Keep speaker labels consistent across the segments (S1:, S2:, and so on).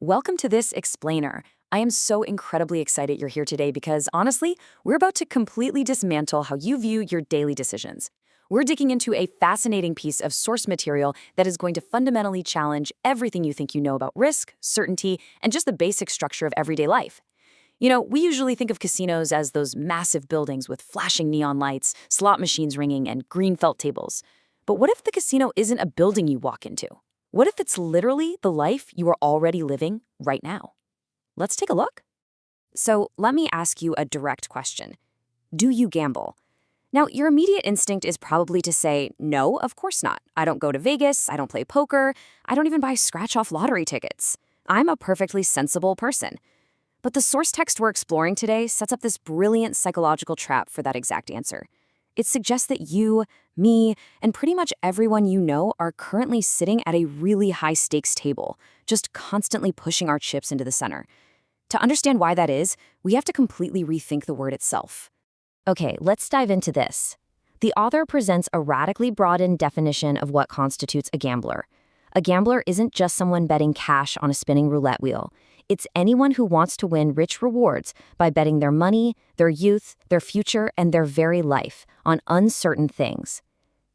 S1: Welcome to this explainer. I am so incredibly excited you're here today because honestly, we're about to completely dismantle how you view your daily decisions. We're digging into a fascinating piece of source material that is going to fundamentally challenge everything you think you know about risk, certainty, and just the basic structure of everyday life. We usually think of casinos as those massive buildings with flashing neon lights, slot machines ringing, and green felt tables. But what if the casino isn't a building you walk into? What if it's literally the life you are already living right now? Let's take a look. So, let me ask you a direct question. Do you gamble? Now, your immediate instinct is probably to say, no, of course not. I don't go to Vegas, I don't play poker, I don't even buy scratch-off lottery tickets. I'm a perfectly sensible person. But the source text we're exploring today sets up this brilliant psychological trap for that exact answer. It suggests that you, me, and pretty much everyone you know are currently sitting at a really high-stakes table, just constantly pushing our chips into the center. To understand why that is, we have to completely rethink the word itself. Okay, let's dive into this. The author presents a radically broadened definition of what constitutes a gambler. A gambler isn't just someone betting cash on a spinning roulette wheel. It's anyone who wants to win rich rewards by betting their money, their youth, their future, and their very life on uncertain things.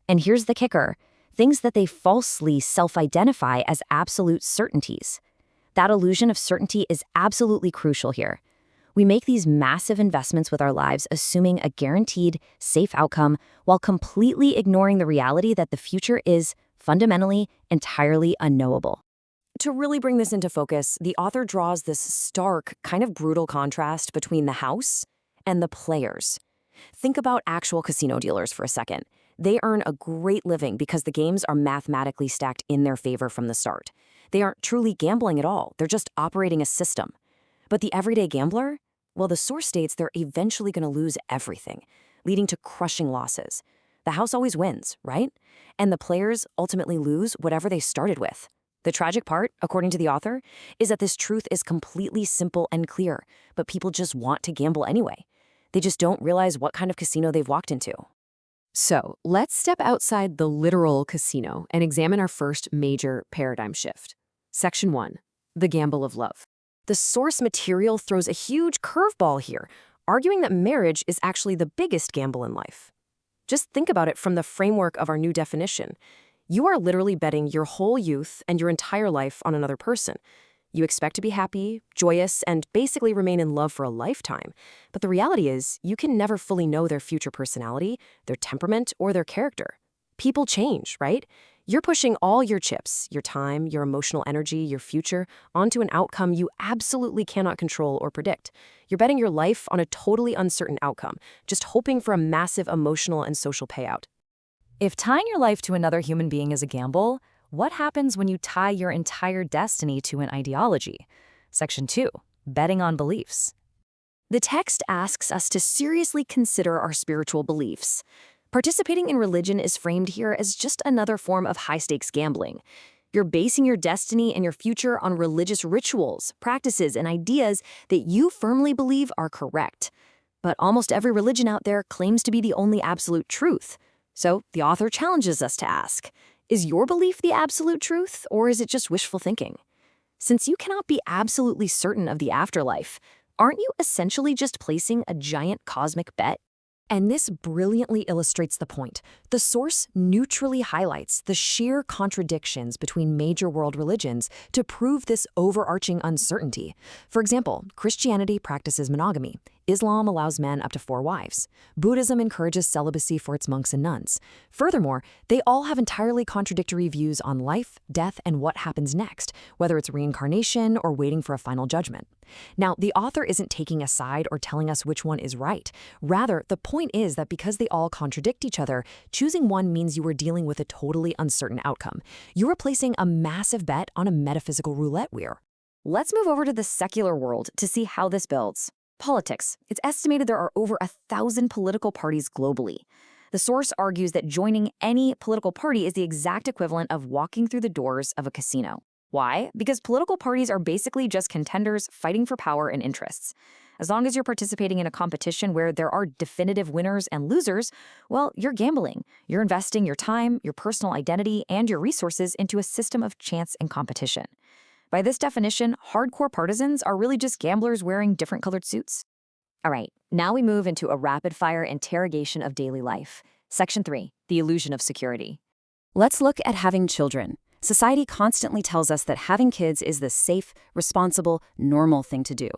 S1: And here's the kicker: things that they falsely self-identify as absolute certainties. That illusion of certainty is absolutely crucial here. We make these massive investments with our lives assuming a guaranteed, safe outcome while completely ignoring the reality that the future is, fundamentally, entirely unknowable. To really bring this into focus, the author draws this stark, kind of brutal contrast between the house and the players. Think about actual casino dealers for a second. They earn a great living because the games are mathematically stacked in their favor from the start. They aren't truly gambling at all, they're just operating a system. But the everyday gambler? Well, the source states they're eventually going to lose everything, leading to crushing losses. The house always wins, right? And the players ultimately lose whatever they started with. The tragic part, according to the author, is that this truth is completely simple and clear, but people just want to gamble anyway. They just don't realize what kind of casino they've walked into.
S2: So, let's step outside the literal casino and examine our first major paradigm shift. Section 1. The Gamble of Love.
S1: The source material throws a huge curveball here, arguing that marriage is actually the biggest gamble in life. Just think about it from the framework of our new definition. You are literally betting your whole youth and your entire life on another person. You expect to be happy, joyous, and basically remain in love for a lifetime. But the reality is, you can never fully know their future personality, their temperament, or their character. People change, right? You're pushing all your chips, your time, your emotional energy, your future, onto an outcome you absolutely cannot control or predict. You're betting your life on a totally uncertain outcome, just hoping for a massive emotional and social payout. If tying your life to another human being is a gamble, what happens when you tie your entire destiny to an ideology? Section 2. Betting on beliefs. The text asks us to seriously consider our spiritual beliefs. Participating in religion is framed here as just another form of high-stakes gambling. You're basing your destiny and your future on religious rituals, practices, and ideas that you firmly believe are correct. But almost every religion out there claims to be the only absolute truth. So the author challenges us to ask, is your belief the absolute truth, or is it just wishful thinking? Since you cannot be absolutely certain of the afterlife, aren't you essentially just placing a giant cosmic bet? And this brilliantly illustrates the point. The source neutrally highlights the sheer contradictions between major world religions to prove this overarching uncertainty. For example, Christianity practices monogamy. Islam allows men up to 4 wives. Buddhism encourages celibacy for its monks and nuns. Furthermore, they all have entirely contradictory views on life, death, and what happens next, whether it's reincarnation or waiting for a final judgment. Now, the author isn't taking a side or telling us which one is right. Rather, the point is that because they all contradict each other, choosing one means you are dealing with a totally uncertain outcome. You are placing a massive bet on a metaphysical roulette wheel. Let's move over to the secular world to see how this builds. Politics. It's estimated there are over 1,000 political parties globally. The source argues that joining any political party is the exact equivalent of walking through the doors of a casino. Why? Because political parties are basically just contenders fighting for power and interests. As long as you're participating in a competition where there are definitive winners and losers, well, you're gambling. You're investing your time, your personal identity, and your resources into a system of chance and competition.
S3: By this definition, hardcore partisans are really just gamblers wearing different colored suits. All right, now we move into a rapid-fire interrogation of daily life. Section 3, the illusion of security.
S2: Let's look at having children. Society constantly tells us that having kids is the safe, responsible, normal thing to do.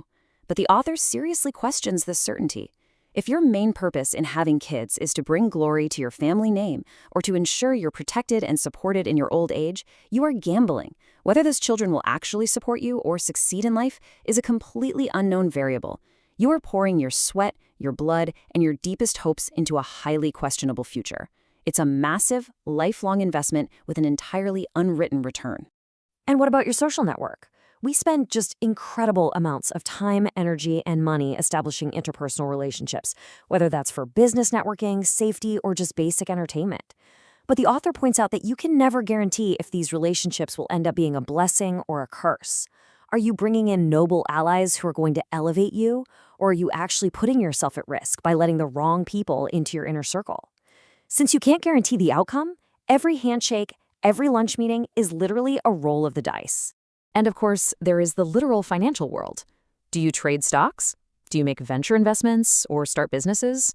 S2: But the author seriously questions this certainty. If your main purpose in having kids is to bring glory to your family name or to ensure you're protected and supported in your old age, you are gambling. Whether those children will actually support you or succeed in life is a completely unknown variable. You are pouring your sweat, your blood, and your deepest hopes into a highly questionable future. It's a massive, lifelong investment with an entirely unwritten return.
S1: And what about your social network? We spend just incredible amounts of time, energy, and money establishing interpersonal relationships, whether that's for business networking, safety, or just basic entertainment. But the author points out that you can never guarantee if these relationships will end up being a blessing or a curse. Are you bringing in noble allies who are going to elevate you, or are you actually putting yourself at risk by letting the wrong people into your inner circle? Since you can't guarantee the outcome, every handshake, every lunch meeting is literally a roll of the dice.
S2: And of course, there is the literal financial world. Do you trade stocks? Do you make venture investments or start businesses?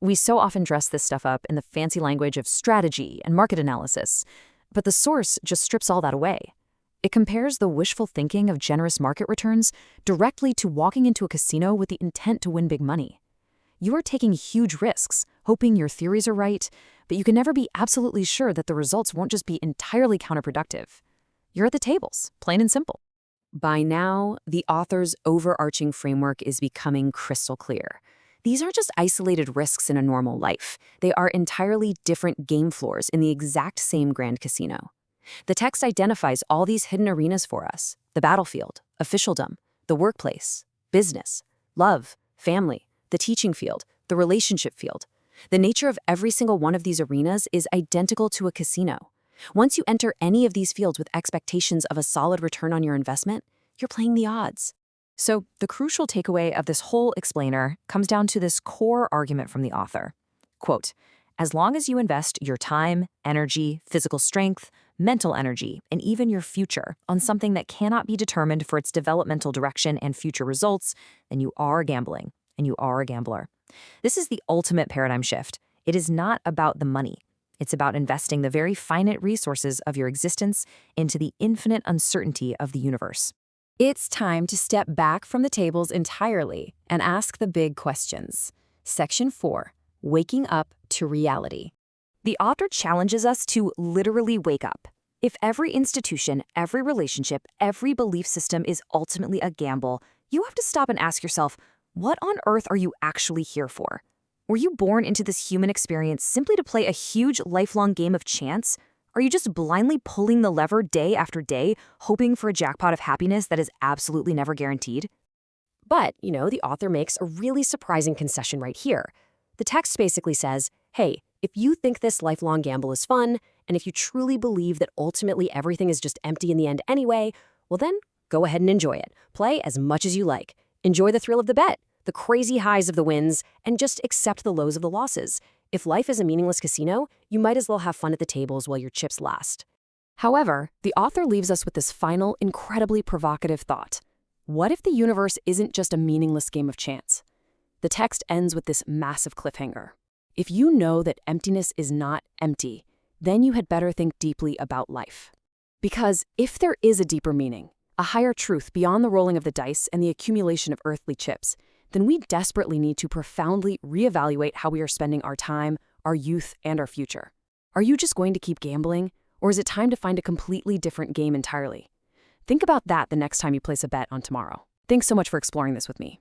S2: We so often dress this stuff up in the fancy language of strategy and market analysis, but the source just strips all that away. It compares the wishful thinking of generous market returns directly to walking into a casino with the intent to win big money. You are taking huge risks, hoping your theories are right, but you can never be absolutely sure that the results won't just be entirely counterproductive. You're at the tables, plain and simple. By now, the author's overarching framework is becoming crystal clear. These aren't just isolated risks in a normal life. They are entirely different game floors in the exact same grand casino. The text identifies all these hidden arenas for us: the battlefield, officialdom, the workplace, business, love, family, the teaching field, the relationship field. The nature of every single one of these arenas is identical to a casino. Once you enter any of these fields with expectations of a solid return on your investment, you're playing the odds. So the crucial takeaway of this whole explainer comes down to this core argument from the author. Quote, as long as you invest your time, energy, physical strength, mental energy, and even your future on something that cannot be determined for its developmental direction and future results, then you are gambling, and you are a gambler. This is the ultimate paradigm shift. It is not about the money. It's about investing the very finite resources of your existence into the infinite uncertainty of the universe. It's time to step back from the tables entirely and ask the big questions. Section 4, Waking Up to Reality.
S1: The author challenges us to literally wake up. If every institution, every relationship, every belief system is ultimately a gamble, you have to stop and ask yourself, what on earth are you actually here for? Were you born into this human experience simply to play a huge lifelong game of chance? Are you just blindly pulling the lever day after day, hoping for a jackpot of happiness that is absolutely never guaranteed?
S4: But, the author makes a really surprising concession right here. The text basically says, hey, if you think this lifelong gamble is fun, and if you truly believe that ultimately everything is just empty in the end anyway, well then, go ahead and enjoy it. Play as much as you like. Enjoy the thrill of the bet, the crazy highs of the wins, and just accept the lows of the losses. If life is a meaningless casino, you might as well have fun at the tables while your chips last. However, the author leaves us with this final, incredibly provocative thought. What if the universe isn't just a meaningless game of chance? The text ends with this massive cliffhanger. If you know that emptiness is not empty, then you had better think deeply about life. Because if there is a deeper meaning, a higher truth beyond the rolling of the dice and the accumulation of earthly chips, then we desperately need to profoundly reevaluate how we are spending our time, our youth, and our future. Are you just going to keep gambling, or is it time to find a completely different game entirely? Think about that the next time you place a bet on tomorrow. Thanks so much for exploring this with me.